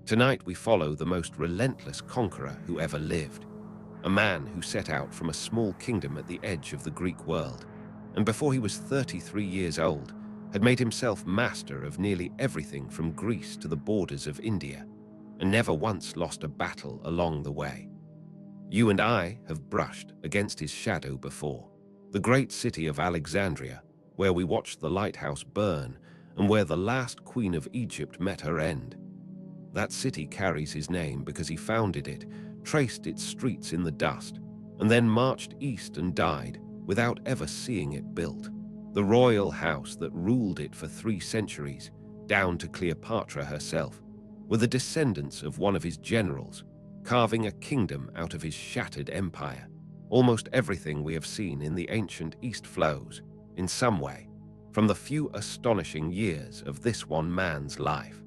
Tonight we follow the most relentless conqueror who ever lived, a man who set out from a small kingdom at the edge of the Greek world, and before he was 33 years old, had made himself master of nearly everything from Greece to the borders of India, and never once lost a battle along the way. You and I have brushed against his shadow before. The great city of Alexandria, where we watched the lighthouse burn and where the last queen of Egypt met her end. That city carries his name because he founded it, traced its streets in the dust, and then marched east and died without ever seeing it built. The royal house that ruled it for 3 centuries, down to Cleopatra herself, were the descendants of one of his generals, carving a kingdom out of his shattered empire. Almost everything we have seen in the ancient East flows, in some way, from the few astonishing years of this one man's life.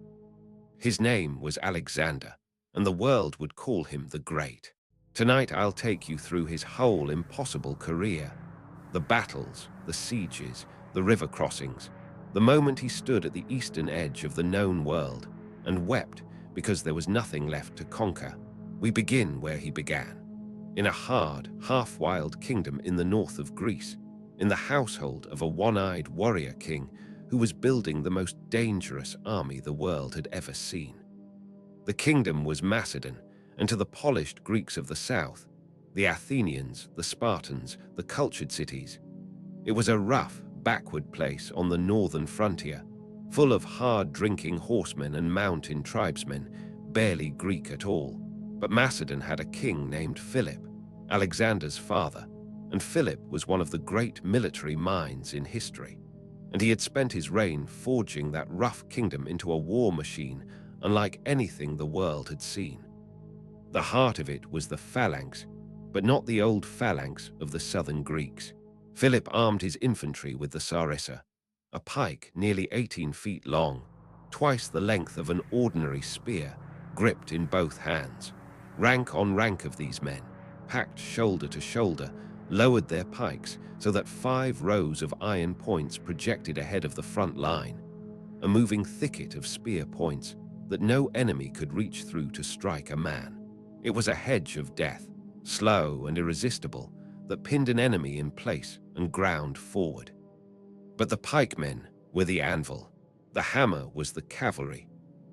His name was Alexander, and the world would call him the Great. Tonight I'll take you through his whole impossible career. The battles, the sieges, the river crossings, the moment he stood at the eastern edge of the known world and wept because there was nothing left to conquer. We begin where he began, in a hard, half-wild kingdom in the north of Greece, in the household of a one-eyed warrior king who was building the most dangerous army the world had ever seen. The kingdom was Macedon, and to the polished Greeks of the south, the Athenians, the Spartans, the cultured cities, it was a rough, backward place on the northern frontier, full of hard-drinking horsemen and mountain tribesmen, barely Greek at all. But Macedon had a king named Philip, Alexander's father, and Philip was one of the great military minds in history. And he had spent his reign forging that rough kingdom into a war machine unlike anything the world had seen. The heart of it was the phalanx, but not the old phalanx of the southern Greeks. Philip armed his infantry with the sarissa, a pike nearly 18 feet long, twice the length of an ordinary spear, gripped in both hands. Rank on rank of these men, packed shoulder to shoulder, lowered their pikes so that 5 rows of iron points projected ahead of the front line, a moving thicket of spear points that no enemy could reach through to strike a man. It was a hedge of death, slow and irresistible, that pinned an enemy in place and ground forward. But the pikemen were the anvil, the hammer was the cavalry,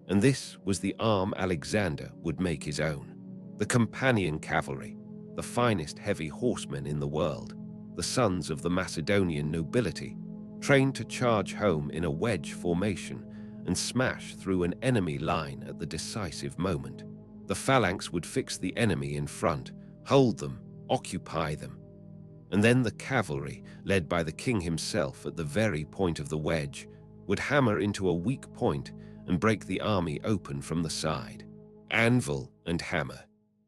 and this was the arm Alexander would make his own. The companion cavalry, the finest heavy horsemen in the world, the sons of the Macedonian nobility, trained to charge home in a wedge formation and smash through an enemy line at the decisive moment. The phalanx would fix the enemy in front, hold them, occupy them. And then the cavalry, led by the king himself at the very point of the wedge, would hammer into a weak point and break the army open from the side. Anvil and hammer.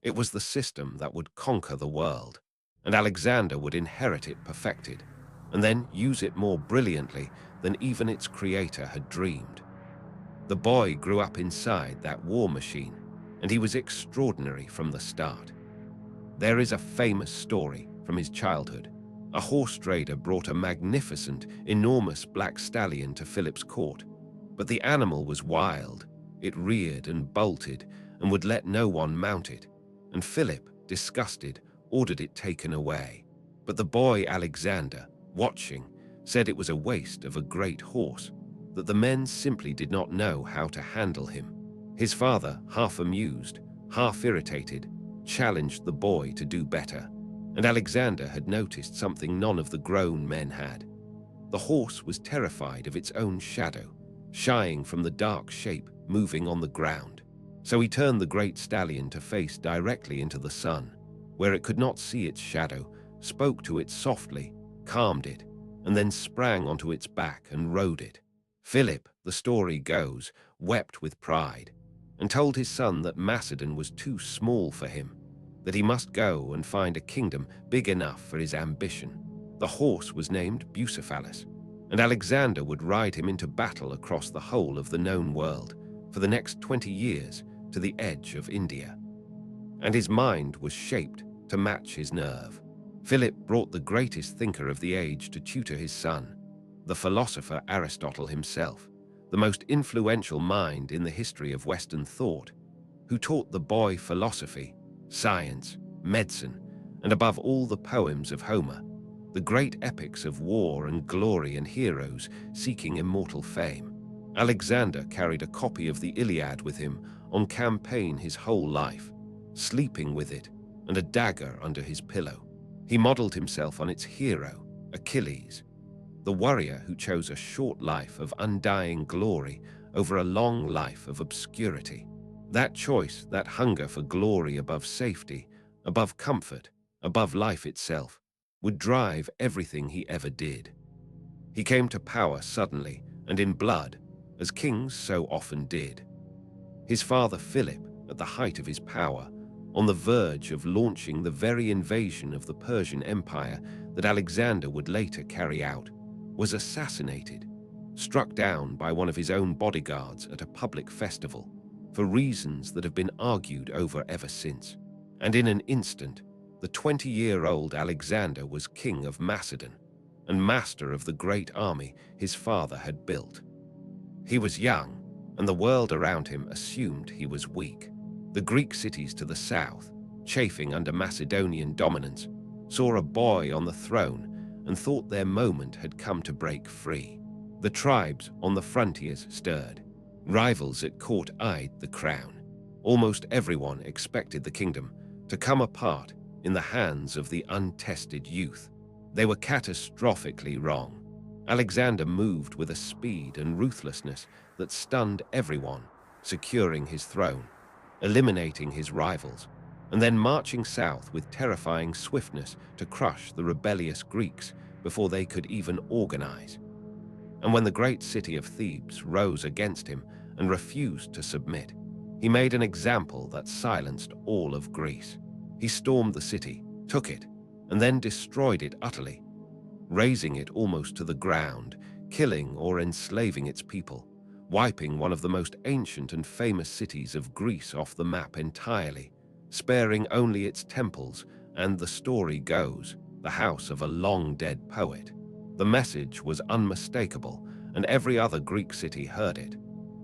It was the system that would conquer the world, and Alexander would inherit it perfected, and then use it more brilliantly than even its creator had dreamed. The boy grew up inside that war machine, and he was extraordinary from the start. There is a famous story from his childhood. A horse trader brought a magnificent, enormous black stallion to Philip's court, but the animal was wild. It reared and bolted and would let no one mount it, and Philip, disgusted, ordered it taken away. But the boy Alexander, watching, said it was a waste of a great horse, that the men simply did not know how to handle him. His father, half amused, half irritated, challenged the boy to do better, and Alexander had noticed something none of the grown men had. The horse was terrified of its own shadow, shying from the dark shape moving on the ground. So he turned the great stallion to face directly into the sun, where it could not see its shadow, spoke to it softly, calmed it, and then sprang onto its back and rode it. Philip, the story goes, wept with pride, and told his son that Macedon was too small for him, that he must go and find a kingdom big enough for his ambition. The horse was named Bucephalus, and Alexander would ride him into battle across the whole of the known world for the next 20 years to the edge of India. And his mind was shaped to match his nerve. Philip brought the greatest thinker of the age to tutor his son, the philosopher Aristotle himself, the most influential mind in the history of Western thought, who taught the boy philosophy, science, medicine, and above all the poems of Homer, the great epics of war and glory and heroes seeking immortal fame. Alexander carried a copy of the Iliad with him on campaign his whole life, sleeping with it and a dagger under his pillow. He modeled himself on its hero, Achilles, the warrior who chose a short life of undying glory over a long life of obscurity. That choice, that hunger for glory above safety, above comfort, above life itself, would drive everything he ever did. He came to power suddenly and in blood, as kings so often did. His father Philip, at the height of his power, on the verge of launching the very invasion of the Persian Empire that Alexander would later carry out, was assassinated, struck down by one of his own bodyguards at a public festival, for reasons that have been argued over ever since. And in an instant, the 20-year-old Alexander was king of Macedon and master of the great army his father had built. He was young, and the world around him assumed he was weak. The Greek cities to the south, chafing under Macedonian dominance, saw a boy on the throne and thought their moment had come to break free. The tribes on the frontiers stirred. Rivals at court eyed the crown. Almost everyone expected the kingdom to come apart in the hands of the untested youth. They were catastrophically wrong. Alexander moved with a speed and ruthlessness that stunned everyone, securing his throne, eliminating his rivals, and then marching south with terrifying swiftness to crush the rebellious Greeks before they could even organize. And when the great city of Thebes rose against him and refused to submit, he made an example that silenced all of Greece. He stormed the city, took it, and then destroyed it utterly, razing it almost to the ground, killing or enslaving its people, wiping one of the most ancient and famous cities of Greece off the map entirely, sparing only its temples and, the story goes, the house of a long-dead poet. The message was unmistakable, and every other Greek city heard it.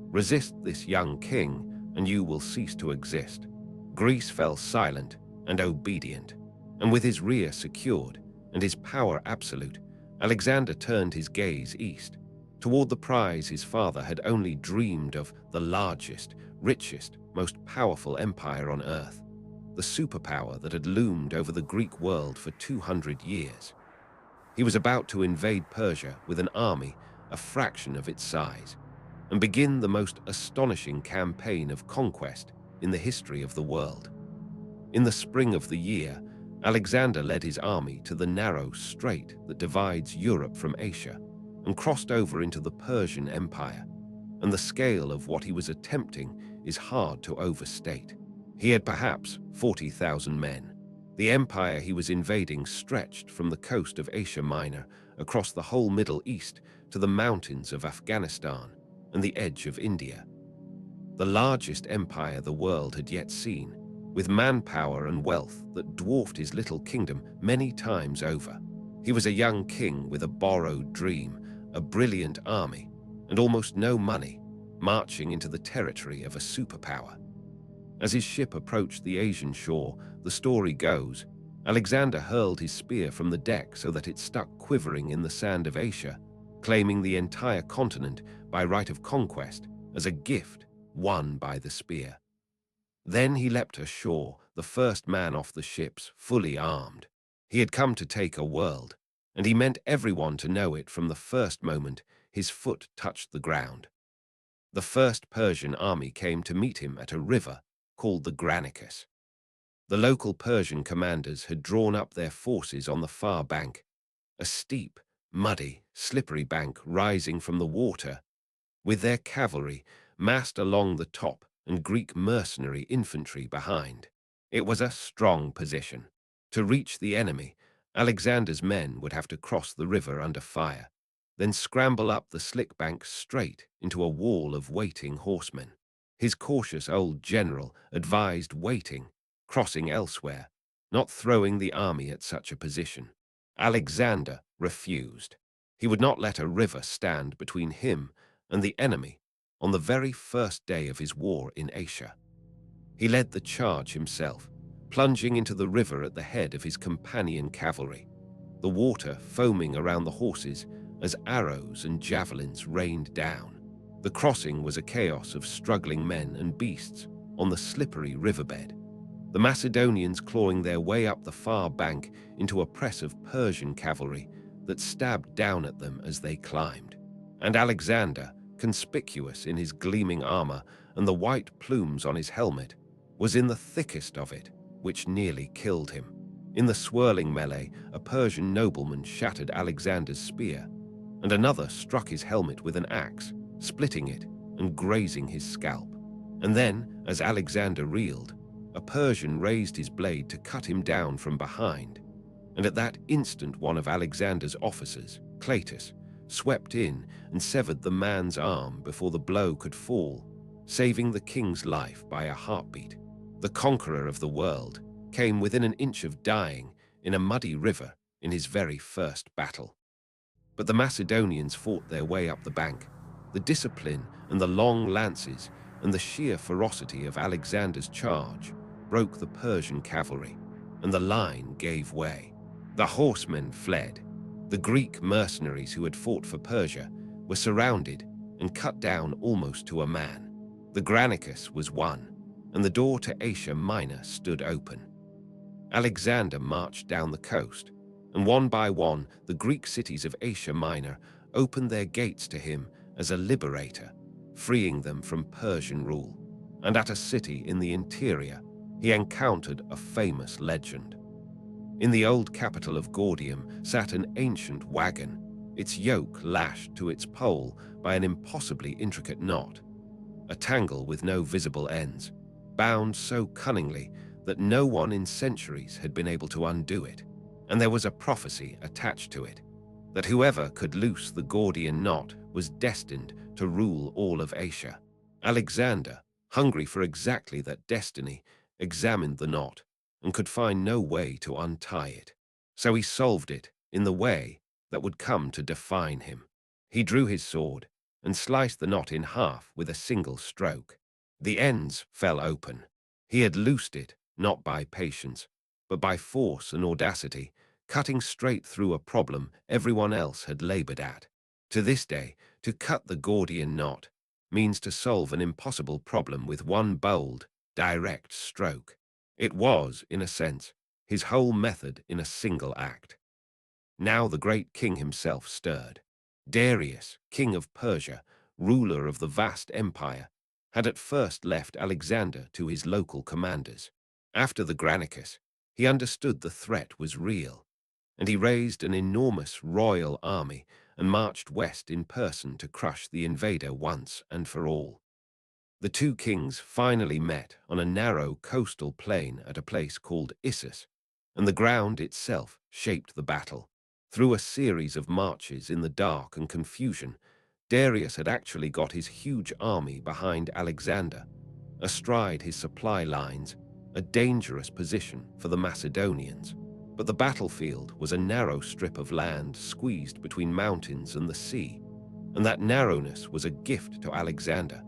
Resist this young king, and you will cease to exist. Greece fell silent and obedient, and with his rear secured and his power absolute, Alexander turned his gaze east, toward the prize his father had only dreamed of, the largest, richest, most powerful empire on earth, the superpower that had loomed over the Greek world for 200 years. He was about to invade Persia with an army a fraction of its size, and begin the most astonishing campaign of conquest in the history of the world. In the spring of the year, Alexander led his army to the narrow strait that divides Europe from Asia and crossed over into the Persian Empire, and the scale of what he was attempting is hard to overstate. He had perhaps 40,000 men. The empire he was invading stretched from the coast of Asia Minor across the whole Middle East to the mountains of Afghanistan and the edge of India. The largest empire the world had yet seen, with manpower and wealth that dwarfed his little kingdom many times over. He was a young king with a borrowed dream, a brilliant army, and almost no money, marching into the territory of a superpower. As his ship approached the Asian shore, the story goes, Alexander hurled his spear from the deck so that it stuck quivering in the sand of Asia, claiming the entire continent by right of conquest as a gift won by the spear. Then he leapt ashore, the first man off the ships, fully armed. He had come to take a world, and he meant everyone to know it from the first moment his foot touched the ground. The first Persian army came to meet him at a river called the Granicus. The local Persian commanders had drawn up their forces on the far bank, a steep, muddy, slippery bank rising from the water, with their cavalry massed along the top and Greek mercenary infantry behind. It was a strong position. To reach the enemy, Alexander's men would have to cross the river under fire, then scramble up the slick bank straight into a wall of waiting horsemen. His cautious old general advised waiting, crossing elsewhere, not throwing the army at such a position. Alexander refused. He would not let a river stand between him and the enemy on the very first day of his war in Asia. He led the charge himself, plunging into the river at the head of his companion cavalry, the water foaming around the horses as arrows and javelins rained down. The crossing was a chaos of struggling men and beasts on the slippery riverbed, the Macedonians clawing their way up the far bank into a press of Persian cavalry that stabbed down at them as they climbed. And Alexander, conspicuous in his gleaming armor and the white plumes on his helmet, was in the thickest of it, which nearly killed him. In the swirling melee, a Persian nobleman shattered Alexander's spear, and another struck his helmet with an axe, splitting it and grazing his scalp. And then, as Alexander reeled, a Persian raised his blade to cut him down from behind, and at that instant one of Alexander's officers, Cleitus, swept in and severed the man's arm before the blow could fall, saving the king's life by a heartbeat. The conqueror of the world came within an inch of dying in a muddy river in his very first battle. But the Macedonians fought their way up the bank. The discipline and the long lances and the sheer ferocity of Alexander's charge broke the Persian cavalry, and the line gave way. The horsemen fled. The Greek mercenaries who had fought for Persia were surrounded and cut down almost to a man. The Granicus was won, and the door to Asia Minor stood open. Alexander marched down the coast, and one by one the Greek cities of Asia Minor opened their gates to him as a liberator, freeing them from Persian rule. And at a city in the interior, he encountered a famous legend. In the old capital of Gordium sat an ancient wagon, its yoke lashed to its pole by an impossibly intricate knot, a tangle with no visible ends, bound so cunningly that no one in centuries had been able to undo it. And there was a prophecy attached to it, that whoever could loose the Gordian knot was destined to rule all of Asia. Alexander, hungry for exactly that destiny, examined the knot and could find no way to untie it. So he solved it in the way that would come to define him. He drew his sword and sliced the knot in half with a single stroke. The ends fell open. He had loosed it, not by patience, but by force and audacity, cutting straight through a problem everyone else had labored at. To this day, to cut the Gordian knot means to solve an impossible problem with one bold, direct stroke. It was, in a sense, his whole method in a single act. Now the great king himself stirred. Darius, king of Persia, ruler of the vast empire, had at first left Alexander to his local commanders. After the Granicus, he understood the threat was real, and he raised an enormous royal army and marched west in person to crush the invader once and for all. The two kings finally met on a narrow coastal plain at a place called Issus, and the ground itself shaped the battle. Through a series of marches in the dark and confusion, Darius had actually got his huge army behind Alexander, astride his supply lines, a dangerous position for the Macedonians. But the battlefield was a narrow strip of land squeezed between mountains and the sea, and that narrowness was a gift to Alexander,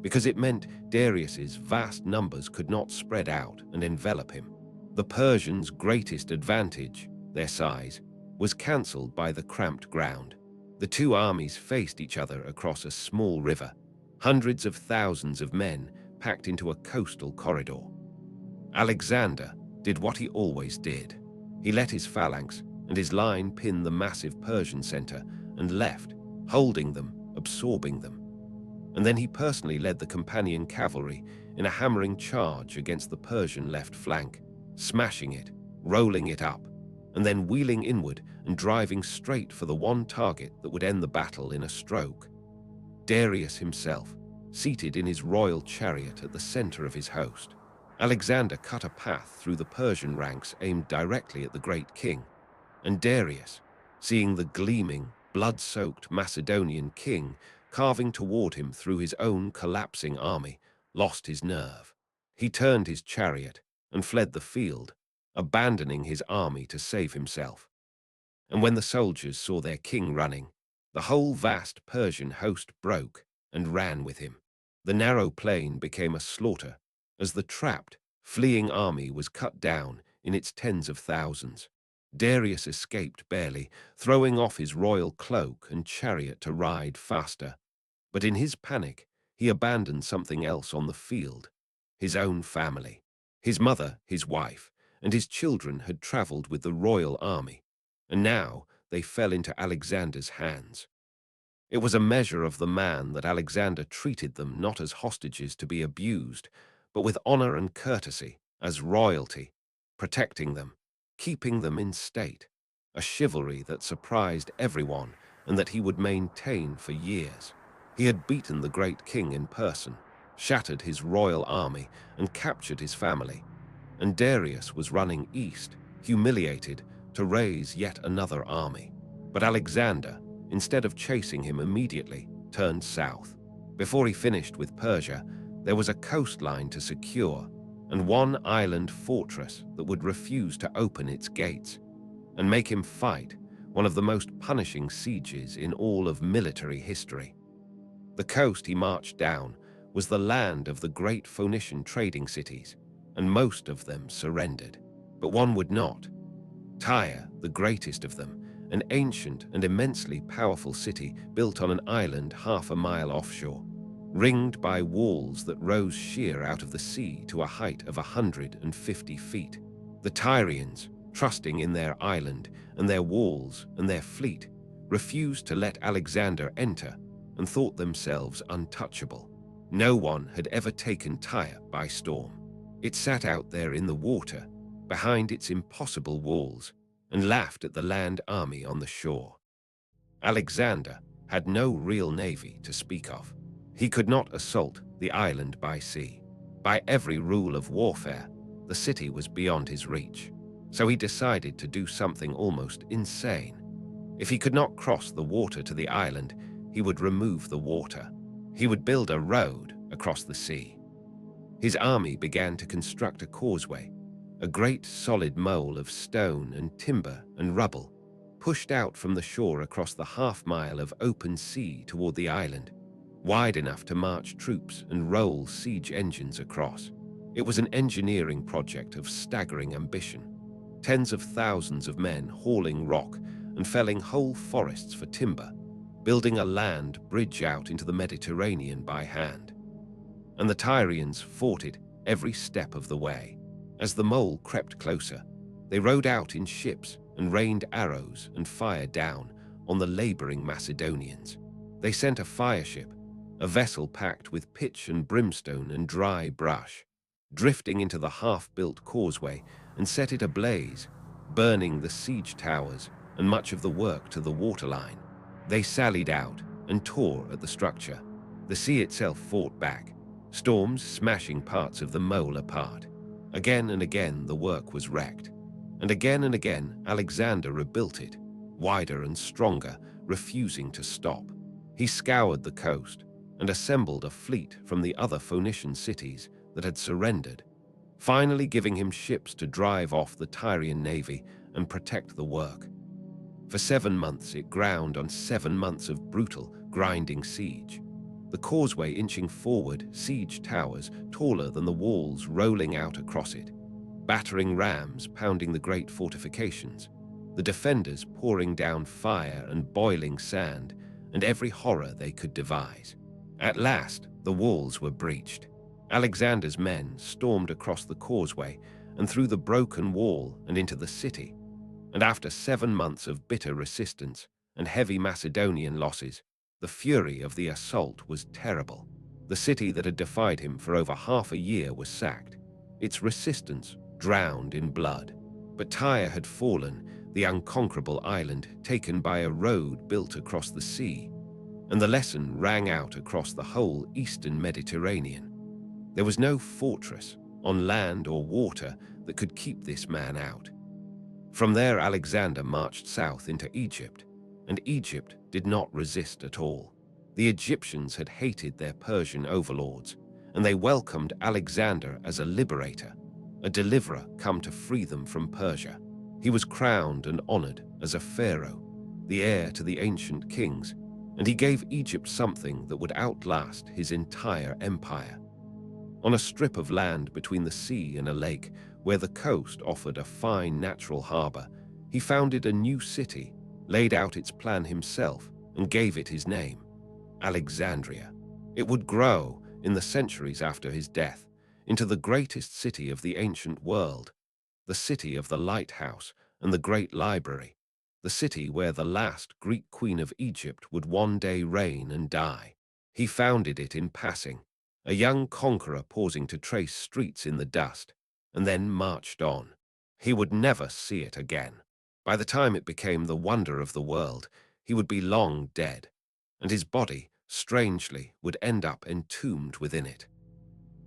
because it meant Darius's vast numbers could not spread out and envelop him. The Persians' greatest advantage, their size, was cancelled by the cramped ground. The two armies faced each other across a small river, hundreds of thousands of men packed into a coastal corridor. Alexander did what he always did. He let his phalanx and his line pin the massive Persian center and left, holding them, absorbing them. And then he personally led the companion cavalry in a hammering charge against the Persian left flank, smashing it, rolling it up, and then wheeling inward and driving straight for the one target that would end the battle in a stroke. Darius himself, seated in his royal chariot at the center of his host. Alexander cut a path through the Persian ranks aimed directly at the great king, and Darius, seeing the gleaming, blood-soaked Macedonian king carving toward him through his own collapsing army, lost his nerve. He turned his chariot and fled the field, abandoning his army to save himself. And when the soldiers saw their king running, the whole vast Persian host broke and ran with him. The narrow plain became a slaughter as the trapped, fleeing army was cut down in its tens of thousands. Darius escaped barely, throwing off his royal cloak and chariot to ride faster. But in his panic, he abandoned something else on the field: his own family. His mother, his wife, and his children had traveled with the royal army, and now they fell into Alexander's hands. It was a measure of the man that Alexander treated them not as hostages to be abused, but with honor and courtesy, as royalty, protecting them, keeping them in state, a chivalry that surprised everyone and that he would maintain for years. He had beaten the great king in person, shattered his royal army, and captured his family. And Darius was running east, humiliated, to raise yet another army. But Alexander, instead of chasing him immediately, turned south. Before he finished with Persia, there was a coastline to secure, and one island fortress that would refuse to open its gates, and make him fight one of the most punishing sieges in all of military history. The coast he marched down was the land of the great Phoenician trading cities, and most of them surrendered. But one would not. Tyre, the greatest of them, an ancient and immensely powerful city built on an island half a mile offshore, ringed by walls that rose sheer out of the sea to a height of 150 feet. The Tyrians, trusting in their island and their walls and their fleet, refused to let Alexander enter and thought themselves untouchable. No one had ever taken Tyre by storm. It sat out there in the water, behind its impossible walls, and laughed at the land army on the shore. Alexander had no real navy to speak of. He could not assault the island by sea. By every rule of warfare, the city was beyond his reach. So he decided to do something almost insane. If he could not cross the water to the island, he would remove the water. He would build a road across the sea. His army began to construct a causeway, a great solid mole of stone and timber and rubble, pushed out from the shore across the half-mile of open sea toward the island, wide enough to march troops and roll siege engines across. It was an engineering project of staggering ambition. Tens of thousands of men hauling rock and felling whole forests for timber, building a land bridge out into the Mediterranean by hand. And the Tyrians fought it every step of the way. As the mole crept closer, they rowed out in ships and rained arrows and fire down on the laboring Macedonians. They sent a fireship, a vessel packed with pitch and brimstone and dry brush, drifting into the half-built causeway and set it ablaze, burning the siege towers and much of the work to the waterline. They sallied out and tore at the structure. The sea itself fought back, storms smashing parts of the mole apart. Again and again the work was wrecked, and again Alexander rebuilt it, wider and stronger, refusing to stop. He scoured the coast and assembled a fleet from the other Phoenician cities that had surrendered, finally giving him ships to drive off the Tyrian navy and protect the work. For 7 months it ground on 7 months of brutal, grinding siege. The causeway inching forward, siege towers taller than the walls rolling out across it, battering rams pounding the great fortifications, the defenders pouring down fire and boiling sand, and every horror they could devise. At last, the walls were breached. Alexander's men stormed across the causeway and through the broken wall and into the city, and after 7 months of bitter resistance and heavy Macedonian losses, the fury of the assault was terrible. The city that had defied him for over half a year was sacked, its resistance drowned in blood. But Tyre had fallen, the unconquerable island taken by a road built across the sea, and the lesson rang out across the whole eastern Mediterranean. There was no fortress, on land or water, that could keep this man out. From there Alexander marched south into Egypt, and Egypt did not resist at all. The Egyptians had hated their Persian overlords, and they welcomed Alexander as a liberator, a deliverer come to free them from Persia. He was crowned and honored as a pharaoh, the heir to the ancient kings, and he gave Egypt something that would outlast his entire empire: On a strip of land between the sea and a lake, where the coast offered a fine natural harbor, he founded a new city, laid out its plan himself, and gave it his name, Alexandria. It would grow, in the centuries after his death, into the greatest city of the ancient world, the city of the lighthouse and the great library, the city where the last Greek queen of Egypt would one day reign and die. He founded it in passing, a young conqueror pausing to trace streets in the dust, and then marched on. He would never see it again. By the time it became the wonder of the world, he would be long dead, and his body, strangely, would end up entombed within it.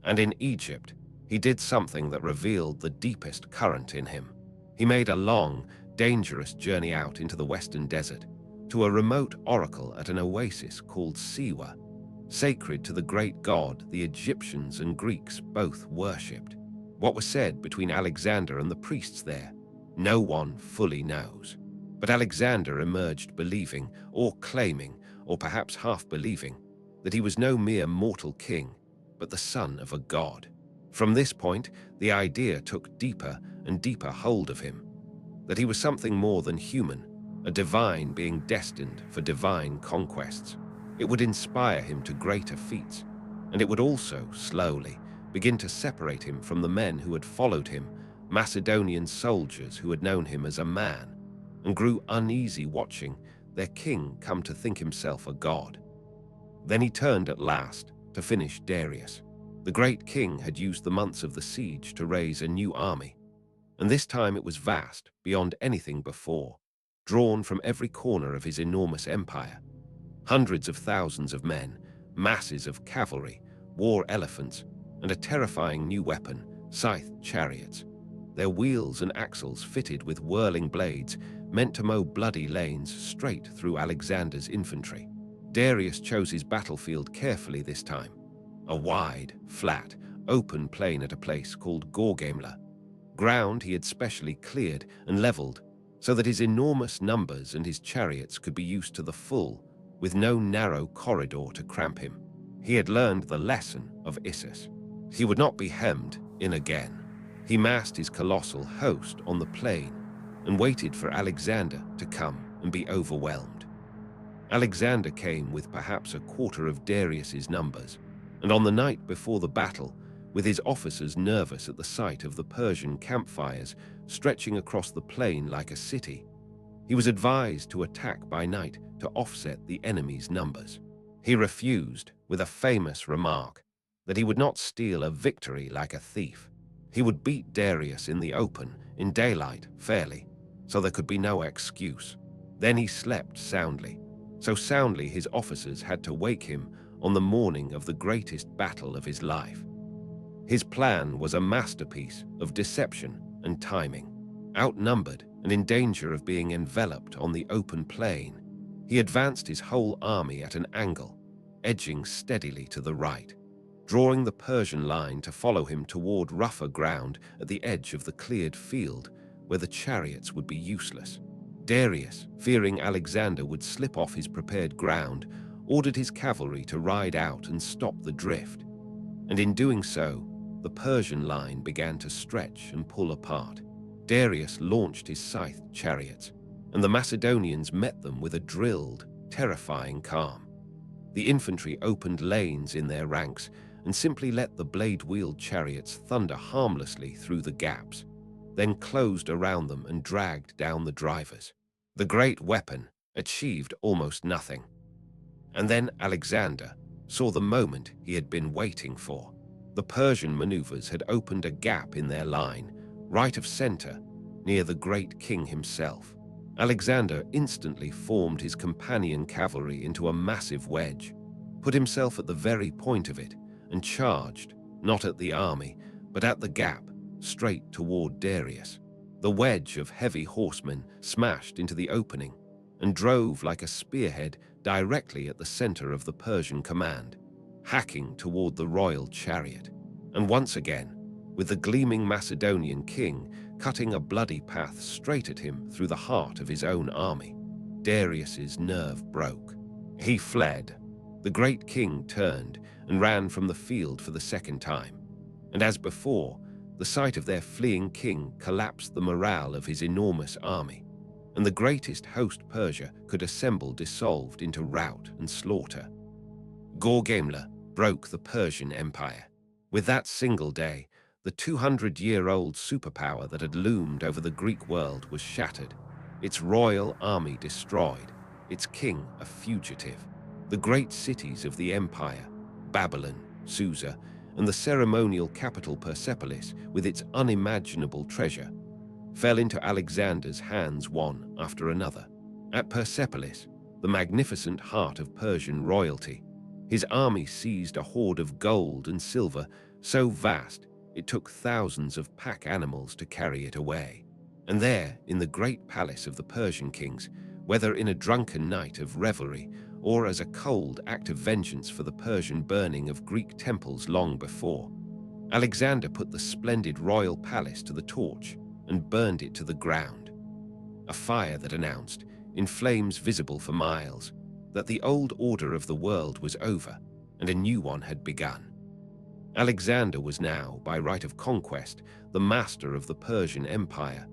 And in Egypt, he did something that revealed the deepest current in him. He made a long, dangerous journey out into the western desert, to a remote oracle at an oasis called Siwa, sacred to the great god the Egyptians and Greeks both worshipped. What was said between Alexander and the priests there, no one fully knows. But Alexander emerged believing, or claiming, or perhaps half believing, that he was no mere mortal king, but the son of a god. From this point, the idea took deeper and deeper hold of him, that he was something more than human, a divine being destined for divine conquests. It would inspire him to greater feats, and it would also, slowly, begin to separate him from the men who had followed him, Macedonian soldiers who had known him as a man, and grew uneasy watching their king come to think himself a god. Then he turned at last to finish Darius. The great king had used the months of the siege to raise a new army, and this time it was vast beyond anything before, drawn from every corner of his enormous empire. Hundreds of thousands of men, masses of cavalry, war elephants, and a terrifying new weapon, scythed chariots. Their wheels and axles fitted with whirling blades, meant to mow bloody lanes straight through Alexander's infantry. Darius chose his battlefield carefully this time, a wide, flat, open plain at a place called Gaugamela, ground he had specially cleared and leveled so that his enormous numbers and his chariots could be used to the full, with no narrow corridor to cramp him. He had learned the lesson of Issus. He would not be hemmed in again. He massed his colossal host on the plain and waited for Alexander to come and be overwhelmed. Alexander came with perhaps a quarter of Darius's numbers, and on the night before the battle, with his officers nervous at the sight of the Persian campfires stretching across the plain like a city, he was advised to attack by night to offset the enemy's numbers. He refused with a famous remark that he would not steal a victory like a thief. He would beat Darius in the open, in daylight, fairly, so there could be no excuse. Then he slept soundly, so soundly his officers had to wake him on the morning of the greatest battle of his life. His plan was a masterpiece of deception and timing. Outnumbered and in danger of being enveloped on the open plain, he advanced his whole army at an angle, edging steadily to the right, drawing the Persian line to follow him toward rougher ground at the edge of the cleared field where the chariots would be useless. Darius, fearing Alexander would slip off his prepared ground, ordered his cavalry to ride out and stop the drift. And in doing so, the Persian line began to stretch and pull apart. Darius launched his scythed chariots, and the Macedonians met them with a drilled, terrifying calm. The infantry opened lanes in their ranks and simply let the blade-wheeled chariots thunder harmlessly through the gaps, then closed around them and dragged down the drivers. The great weapon achieved almost nothing. And then Alexander saw the moment he had been waiting for. The Persian maneuvers had opened a gap in their line, right of center, near the great king himself. Alexander instantly formed his companion cavalry into a massive wedge, put himself at the very point of it, and charged, not at the army, but at the gap, straight toward Darius. The wedge of heavy horsemen smashed into the opening and drove like a spearhead directly at the center of the Persian command, hacking toward the royal chariot. And once again, with the gleaming Macedonian king cutting a bloody path straight at him through the heart of his own army, Darius's nerve broke. He fled. The great king turned and ran from the field for the second time. And as before, the sight of their fleeing king collapsed the morale of his enormous army, and the greatest host Persia could assemble dissolved into rout and slaughter. Gaugamela broke the Persian Empire. With that single day, the 200-year-old superpower that had loomed over the Greek world was shattered, its royal army destroyed, its king a fugitive. The great cities of the empire, Babylon, Susa, and the ceremonial capital Persepolis, with its unimaginable treasure, fell into Alexander's hands one after another. At Persepolis, the magnificent heart of Persian royalty, his army seized a hoard of gold and silver so vast it took thousands of pack animals to carry it away. And there, in the great palace of the Persian kings, whether in a drunken night of revelry or as a cold act of vengeance for the Persian burning of Greek temples long before, Alexander put the splendid royal palace to the torch and burned it to the ground. A fire that announced, in flames visible for miles, that the old order of the world was over and a new one had begun. Alexander was now, by right of conquest, the master of the Persian Empire.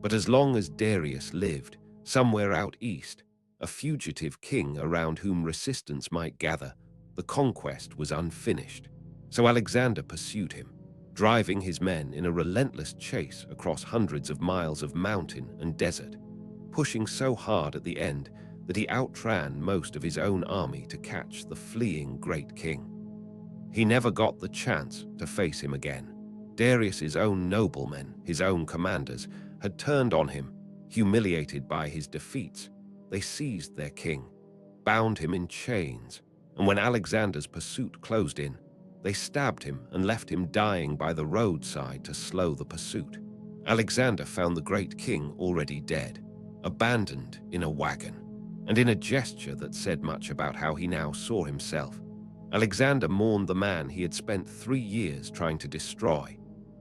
But as long as Darius lived, somewhere out east, a fugitive king around whom resistance might gather, the conquest was unfinished. So Alexander pursued him, driving his men in a relentless chase across hundreds of miles of mountain and desert, pushing so hard at the end that he outran most of his own army to catch the fleeing great king. He never got the chance to face him again. Darius's own noblemen, his own commanders, had turned on him, humiliated by his defeats. They seized their king, bound him in chains, and when Alexander's pursuit closed in, they stabbed him and left him dying by the roadside to slow the pursuit. Alexander found the great king already dead, abandoned in a wagon, and in a gesture that said much about how he now saw himself, Alexander mourned the man he had spent 3 years trying to destroy,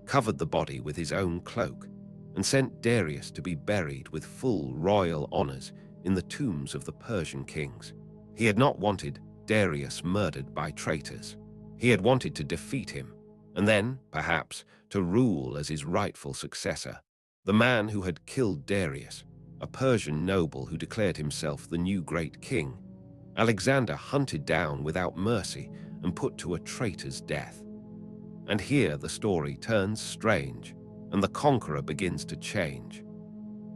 covered the body with his own cloak, and sent Darius to be buried with full royal honors in the tombs of the Persian kings. He had not wanted Darius murdered by traitors. He had wanted to defeat him, and then, perhaps, to rule as his rightful successor. The man who had killed Darius, a Persian noble who declared himself the new great king, Alexander hunted down without mercy and put to a traitor's death. And here the story turns strange, and the conqueror begins to change.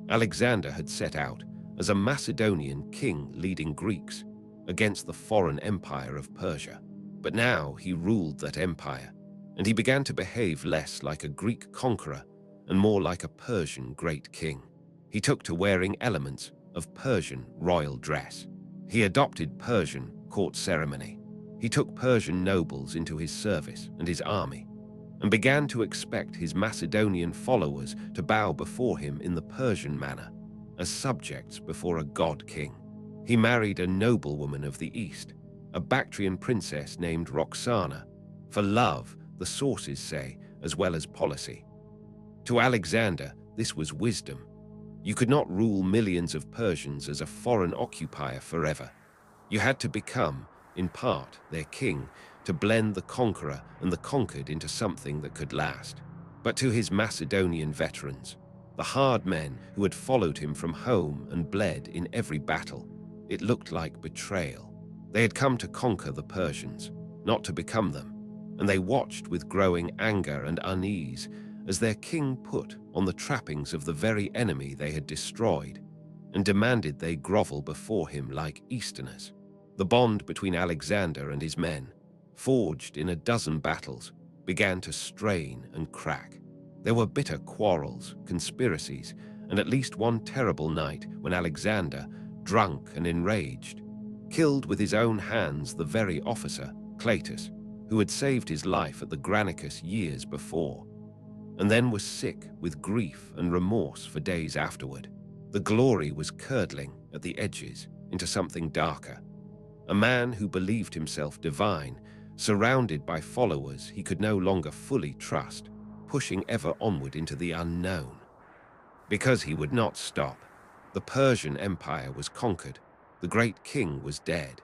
Alexander had set out as a Macedonian king leading Greeks against the foreign empire of Persia. But now he ruled that empire, and he began to behave less like a Greek conqueror and more like a Persian great king. He took to wearing elements of Persian royal dress. He adopted Persian court ceremony. He took Persian nobles into his service and his army, and began to expect his Macedonian followers to bow before him in the Persian manner, as subjects before a god-king. He married a noblewoman of the East, a Bactrian princess named Roxana, for love, the sources say, as well as policy. To Alexander, this was wisdom. You could not rule millions of Persians as a foreign occupier forever. You had to become, in part, their king, to blend the conqueror and the conquered into something that could last. But to his Macedonian veterans, the hard men who had followed him from home and bled in every battle, it looked like betrayal. They had come to conquer the Persians, not to become them, and they watched with growing anger and unease as their king put on the trappings of the very enemy they had destroyed, and demanded they grovel before him like Easterners. The bond between Alexander and his men, forged in a dozen battles, began to strain and crack. There were bitter quarrels, conspiracies, and at least one terrible night when Alexander, drunk and enraged, killed with his own hands the very officer, Cleitus, who had saved his life at the Granicus years before, and then was sick with grief and remorse for days afterward. The glory was curdling at the edges into something darker. A man who believed himself divine, surrounded by followers he could no longer fully trust, pushing ever onward into the unknown. Because he would not stop. The Persian Empire was conquered. The great king was dead.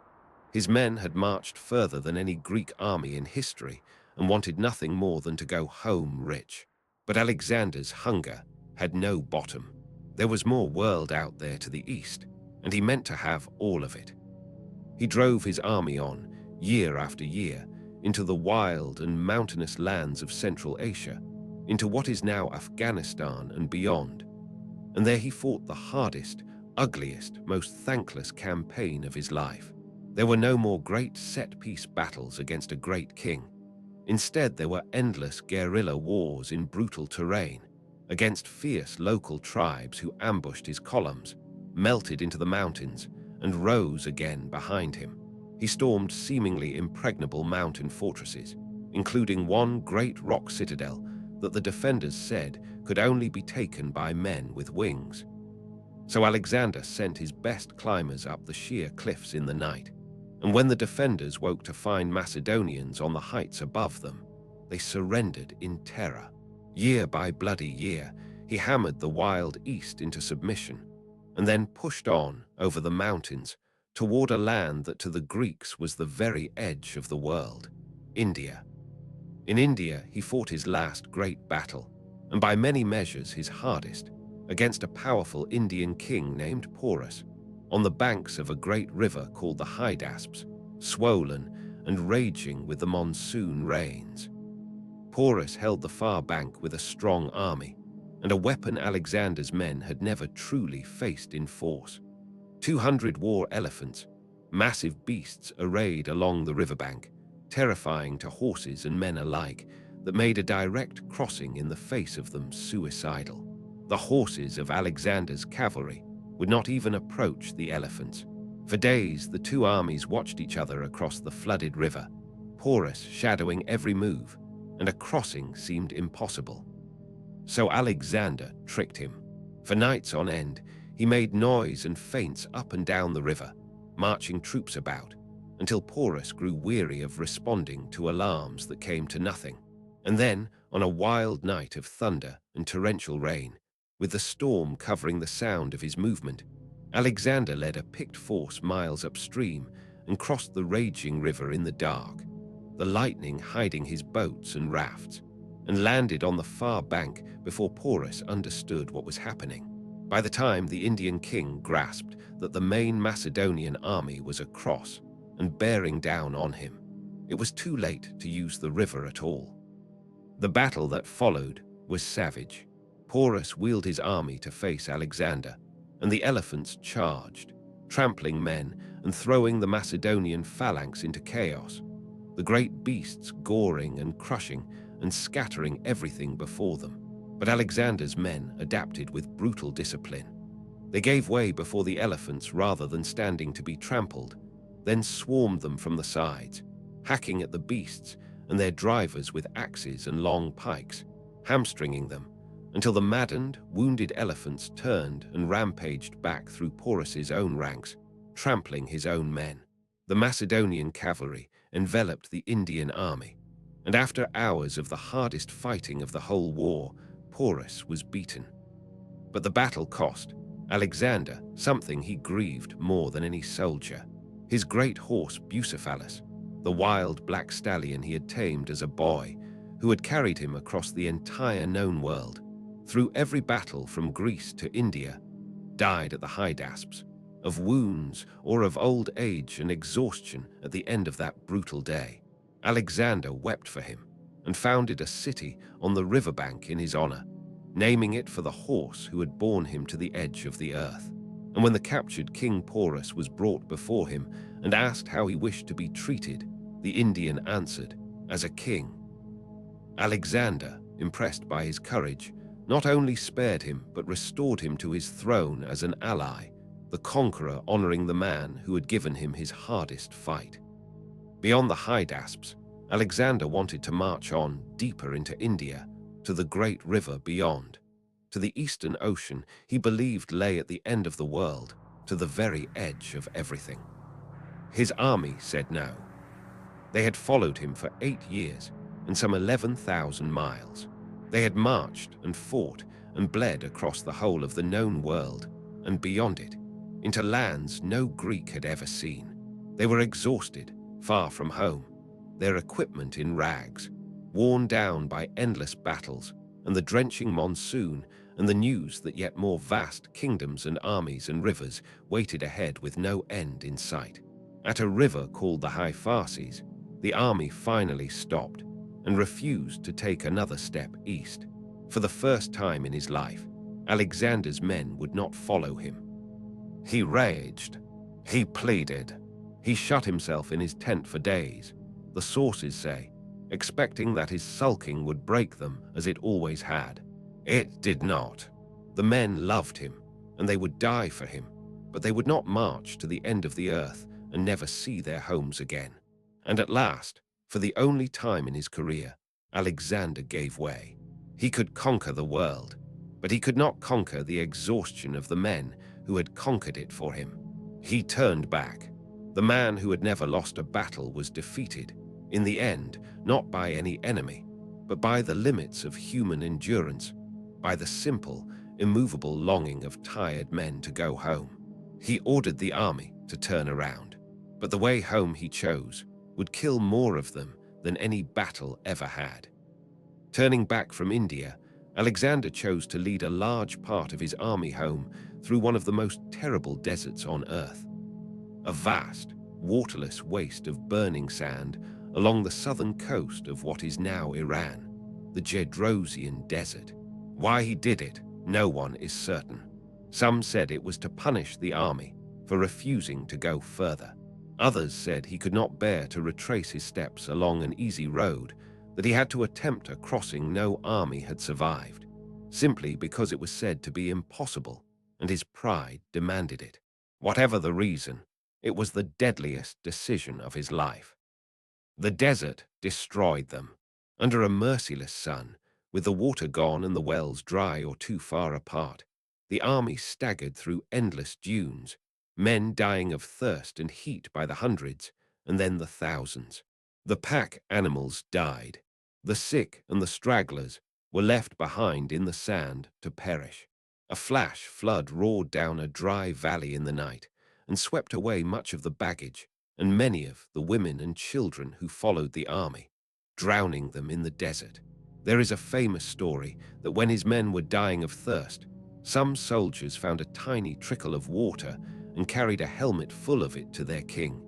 His men had marched further than any Greek army in history, and wanted nothing more than to go home rich. But Alexander's hunger had no bottom. There was more world out there to the east, and he meant to have all of it. He drove his army on, year after year, into the wild and mountainous lands of Central Asia, into what is now Afghanistan and beyond. And there he fought the hardest, ugliest, most thankless campaign of his life. There were no more great set-piece battles against a great king. Instead, there were endless guerrilla wars in brutal terrain, against fierce local tribes who ambushed his columns, melted into the mountains, and rose again behind him. He stormed seemingly impregnable mountain fortresses, including one great rock citadel that the defenders said could only be taken by men with wings. So Alexander sent his best climbers up the sheer cliffs in the night, and when the defenders woke to find Macedonians on the heights above them, they surrendered in terror. Year by bloody year, he hammered the wild east into submission, and then pushed on over the mountains toward a land that to the Greeks was the very edge of the world, India. In India, he fought his last great battle, and by many measures his hardest, against a powerful Indian king named Porus, on the banks of a great river called the Hydaspes, swollen and raging with the monsoon rains. Porus held the far bank with a strong army, and a weapon Alexander's men had never truly faced in force. 200 war elephants, massive beasts arrayed along the riverbank, terrifying to horses and men alike, that made a direct crossing in the face of them suicidal. The horses of Alexander's cavalry would not even approach the elephants. For days, the two armies watched each other across the flooded river, Porus shadowing every move, and a crossing seemed impossible. So Alexander tricked him. For nights on end, he made noise and feints up and down the river, marching troops about, until Porus grew weary of responding to alarms that came to nothing. And then, on a wild night of thunder and torrential rain, with the storm covering the sound of his movement, Alexander led a picked force miles upstream and crossed the raging river in the dark, the lightning hiding his boats and rafts, and landed on the far bank before Porus understood what was happening. By the time the Indian king grasped that the main Macedonian army was across and bearing down on him, it was too late to use the river at all. The battle that followed was savage. Porus wheeled his army to face Alexander, and the elephants charged, trampling men and throwing the Macedonian phalanx into chaos, the great beasts goring and crushing and scattering everything before them. But Alexander's men adapted with brutal discipline. They gave way before the elephants rather than standing to be trampled, then swarmed them from the sides, hacking at the beasts and their drivers with axes and long pikes, hamstringing them, until the maddened, wounded elephants turned and rampaged back through Porus's own ranks, trampling his own men. The Macedonian cavalry enveloped the Indian army, and after hours of the hardest fighting of the whole war, Porus was beaten. But the battle cost Alexander something he grieved more than any soldier: his great horse Bucephalus, the wild black stallion he had tamed as a boy, who had carried him across the entire known world, through every battle from Greece to India, died at the Hydaspes, of wounds or of old age and exhaustion at the end of that brutal day. Alexander wept for him and founded a city on the riverbank in his honor, naming it for the horse who had borne him to the edge of the earth. And when the captured King Porus was brought before him and asked how he wished to be treated, the Indian answered, as a king. Alexander, impressed by his courage, not only spared him but restored him to his throne as an ally, the conqueror honoring the man who had given him his hardest fight. Beyond the Hydaspes, Alexander wanted to march on deeper into India, to the great river beyond, to the Eastern Ocean he believed lay at the end of the world, to the very edge of everything. His army said no. They had followed him for 8 years and some 11,000 miles. They had marched and fought and bled across the whole of the known world and beyond it, into lands no Greek had ever seen. They were exhausted, far from home, their equipment in rags, worn down by endless battles and the drenching monsoon and the news that yet more vast kingdoms and armies and rivers waited ahead with no end in sight. At a river called the Hyphases, the army finally stopped and refused to take another step east. For the first time in his life, Alexander's men would not follow him. He raged. He pleaded. He shut himself in his tent for days, the sources say, expecting that his sulking would break them as it always had. It did not. The men loved him, and they would die for him, but they would not march to the end of the earth and never see their homes again. And at last, for the only time in his career, Alexander gave way. He could conquer the world, but he could not conquer the exhaustion of the men who had conquered it for him. He turned back. The man who had never lost a battle was defeated, in the end, not by any enemy, but by the limits of human endurance, by the simple, immovable longing of tired men to go home. He ordered the army to turn around, but the way home he chose would kill more of them than any battle ever had. Turning back from India, Alexander chose to lead a large part of his army home through one of the most terrible deserts on earth. A vast, waterless waste of burning sand along the southern coast of what is now Iran, the Gedrosian Desert. Why he did it, no one is certain. Some said it was to punish the army for refusing to go further. Others said he could not bear to retrace his steps along an easy road, that he had to attempt a crossing no army had survived, simply because it was said to be impossible, and his pride demanded it. Whatever the reason, it was the deadliest decision of his life. The desert destroyed them. Under a merciless sun, with the water gone and the wells dry or too far apart, the army staggered through endless dunes, men dying of thirst and heat by the hundreds, and then the thousands. The pack animals died. The sick and the stragglers were left behind in the sand to perish. A flash flood roared down a dry valley in the night and swept away much of the baggage and many of the women and children who followed the army, drowning them in the desert. There is a famous story that when his men were dying of thirst, some soldiers found a tiny trickle of water and carried a helmet full of it to their king.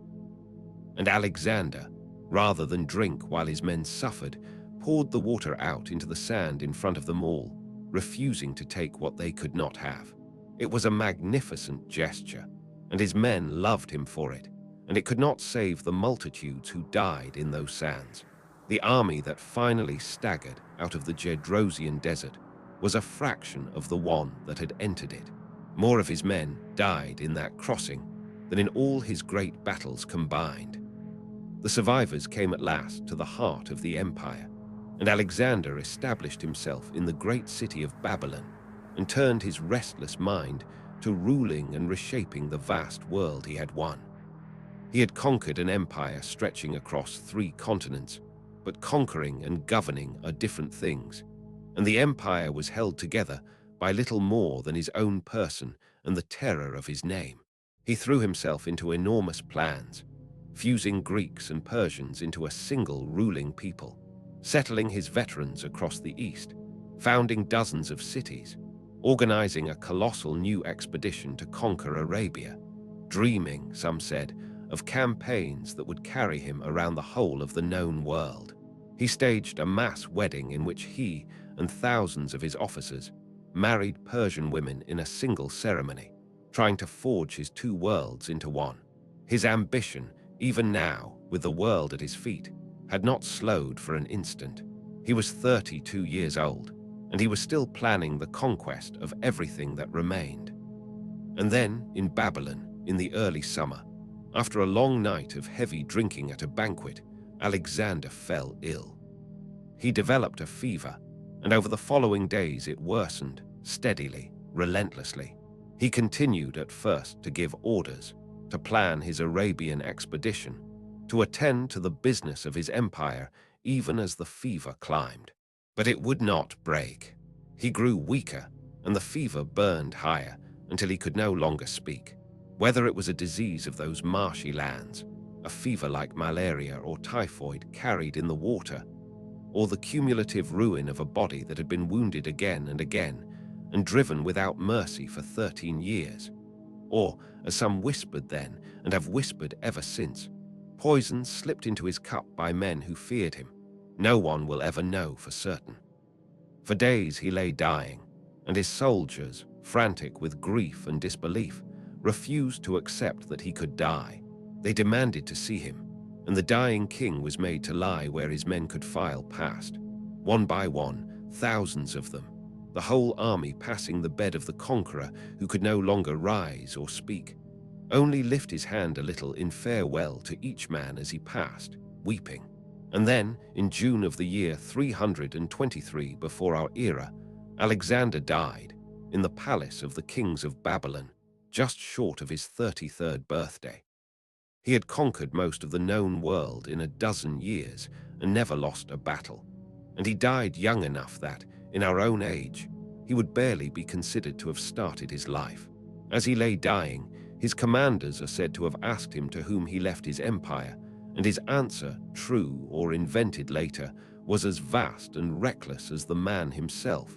And Alexander, rather than drink while his men suffered, poured the water out into the sand in front of them all, refusing to take what they could not have. It was a magnificent gesture, and his men loved him for it, and it could not save the multitudes who died in those sands. The army that finally staggered out of the Gedrosian Desert was a fraction of the one that had entered it. More of his men died in that crossing than in all his great battles combined. The survivors came at last to the heart of the empire, and Alexander established himself in the great city of Babylon and turned his restless mind to ruling and reshaping the vast world he had won. He had conquered an empire stretching across 3 continents, but conquering and governing are different things, and the empire was held together by little more than his own person and the terror of his name. He threw himself into enormous plans, fusing Greeks and Persians into a single ruling people, settling his veterans across the east, founding dozens of cities, organizing a colossal new expedition to conquer Arabia, dreaming, some said, of campaigns that would carry him around the whole of the known world. He staged a mass wedding in which he and thousands of his officers married Persian women in a single ceremony, trying to forge his 2 worlds into one. His ambition, even now, with the world at his feet, had not slowed for an instant. He was 32 years old, and he was still planning the conquest of everything that remained. And then, in Babylon, in the early summer, after a long night of heavy drinking at a banquet, Alexander fell ill. He developed a fever, and over the following days it worsened, steadily, relentlessly. He continued at first to give orders, to plan his Arabian expedition, to attend to the business of his empire even as the fever climbed. But it would not break. He grew weaker, and the fever burned higher until he could no longer speak. Whether it was a disease of those marshy lands, a fever like malaria or typhoid carried in the water, or the cumulative ruin of a body that had been wounded again and again and driven without mercy for 13 years. Or, as some whispered then and have whispered ever since, poison slipped into his cup by men who feared him. No one will ever know for certain. For days he lay dying, and his soldiers, frantic with grief and disbelief, refused to accept that he could die. They demanded to see him, and the dying king was made to lie where his men could file past. One by one, thousands of them, the whole army passing the bed of the conqueror who could no longer rise or speak, only lift his hand a little in farewell to each man as he passed, weeping. And then, in June of the year 323 before our era, Alexander died in the palace of the kings of Babylon, just short of his 33rd birthday. He had conquered most of the known world in a dozen years and never lost a battle. And he died young enough that, in our own age, he would barely be considered to have started his life. As he lay dying, his commanders are said to have asked him to whom he left his empire, and his answer, true or invented later, was as vast and reckless as the man himself.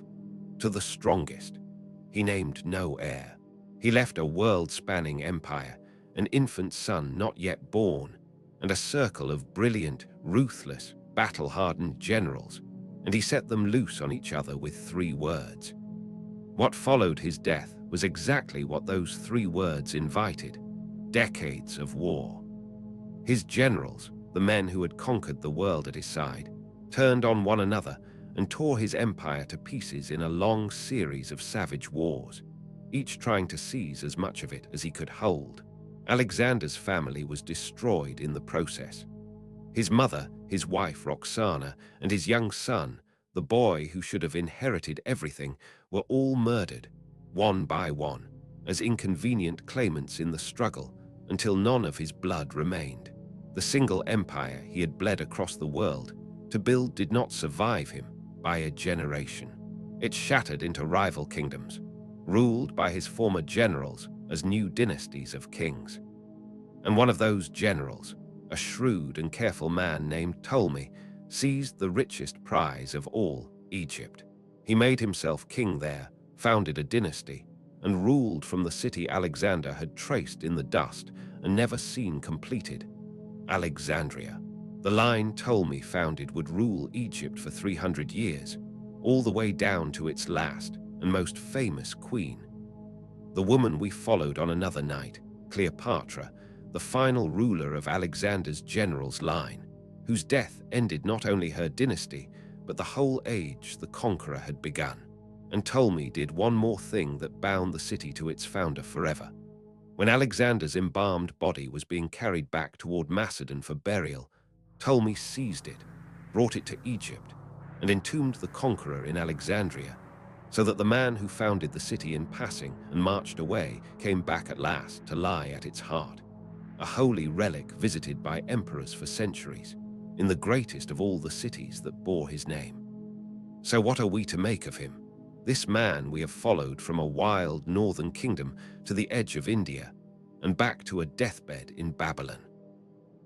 To the strongest. He named no heir. He left a world-spanning empire, an infant son not yet born, and a circle of brilliant, ruthless, battle-hardened generals, and he set them loose on each other with 3 words. What followed his death was exactly what those 3 words invited: decades of war. His generals, the men who had conquered the world at his side, turned on one another and tore his empire to pieces in a long series of savage wars, each trying to seize as much of it as he could hold. Alexander's family was destroyed in the process. His mother, his wife Roxana, and his young son, the boy who should have inherited everything, were all murdered, one by one, as inconvenient claimants in the struggle, until none of his blood remained. The single empire he had bled across the world to build did not survive him by a generation. It shattered into rival kingdoms, ruled by his former generals as new dynasties of kings. And one of those generals, a shrewd and careful man named Ptolemy, seized the richest prize of all, Egypt. He made himself king there, founded a dynasty, and ruled from the city Alexander had traced in the dust and never seen completed, Alexandria. The line Ptolemy founded would rule Egypt for 300 years, all the way down to its last and most famous queen. The woman we followed on another night, Cleopatra, the final ruler of Alexander's generals' line, whose death ended not only her dynasty, but the whole age the conqueror had begun. And Ptolemy did one more thing that bound the city to its founder forever. When Alexander's embalmed body was being carried back toward Macedon for burial, Ptolemy seized it, brought it to Egypt, and entombed the conqueror in Alexandria, so that the man who founded the city in passing and marched away came back at last to lie at its heart, a holy relic visited by emperors for centuries, in the greatest of all the cities that bore his name. So what are we to make of him? This man we have followed from a wild northern kingdom to the edge of India, and back to a deathbed in Babylon.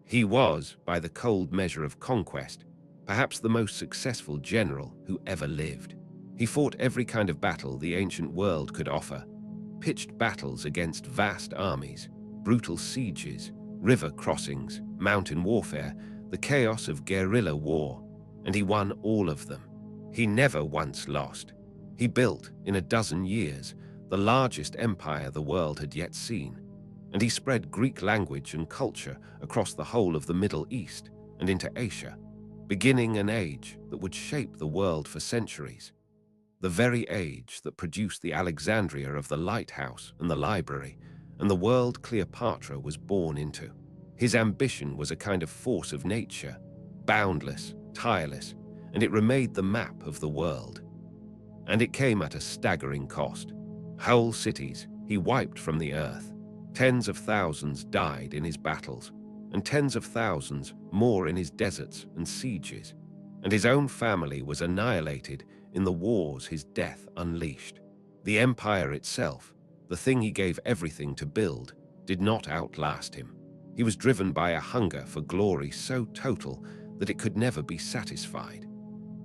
He was, by the cold measure of conquest, perhaps the most successful general who ever lived. He fought every kind of battle the ancient world could offer, pitched battles against vast armies, brutal sieges, river crossings, mountain warfare, the chaos of guerrilla war, and he won all of them. He never once lost. He built, in a dozen years, the largest empire the world had yet seen, and he spread Greek language and culture across the whole of the Middle East and into Asia, beginning an age that would shape the world for centuries. The very age that produced the Alexandria of the lighthouse and the library, and the world Cleopatra was born into. His ambition was a kind of force of nature, boundless, tireless, and it remade the map of the world. And it came at a staggering cost. Whole cities he wiped from the earth. Tens of thousands died in his battles, and tens of thousands more in his deserts and sieges, and his own family was annihilated in the wars his death unleashed. The empire itself, the thing he gave everything to build, did not outlast him. He was driven by a hunger for glory so total that it could never be satisfied.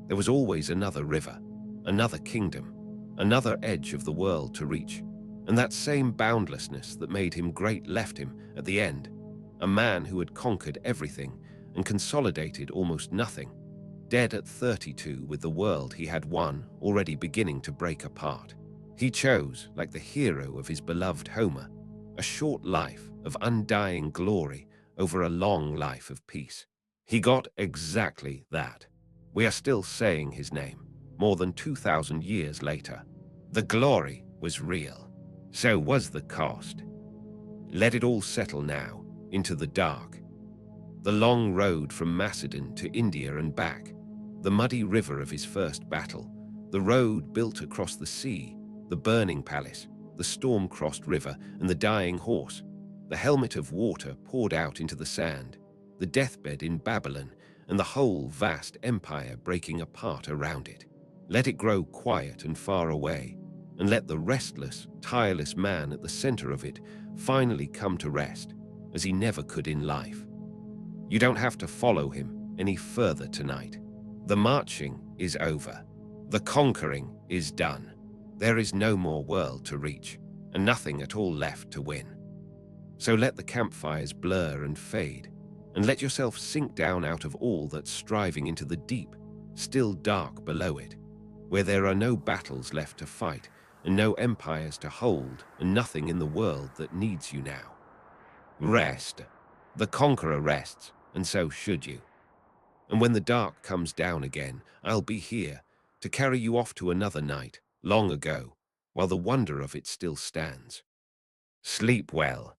There was always another river, another kingdom, another edge of the world to reach, and that same boundlessness that made him great left him at the end, a man who had conquered everything and consolidated almost nothing, dead at 32 with the world he had won already beginning to break apart. He chose, like the hero of his beloved Homer, a short life of undying glory over a long life of peace. He got exactly that. We are still saying his name, more than 2,000 years later. The glory was real. So was the cost. Let it all settle now into the dark. The long road from Macedon to India and back, the muddy river of his first battle, the road built across the sea, the burning palace, the storm-crossed river and the dying horse, the helmet of water poured out into the sand, the deathbed in Babylon, and the whole vast empire breaking apart around it. Let it grow quiet and far away, and let the restless, tireless man at the center of it finally come to rest, as he never could in life. You don't have to follow him any further tonight. The marching is over. The conquering is done. There is no more world to reach, and nothing at all left to win. So let the campfires blur and fade, and let yourself sink down out of all that's striving into the deep, still dark below it, where there are no battles left to fight, and no empires to hold, and nothing in the world that needs you now. Rest. The conqueror rests, and so should you. And when the dark comes down again, I'll be here to carry you off to another night, long ago, while the wonder of it still stands. Sleep well.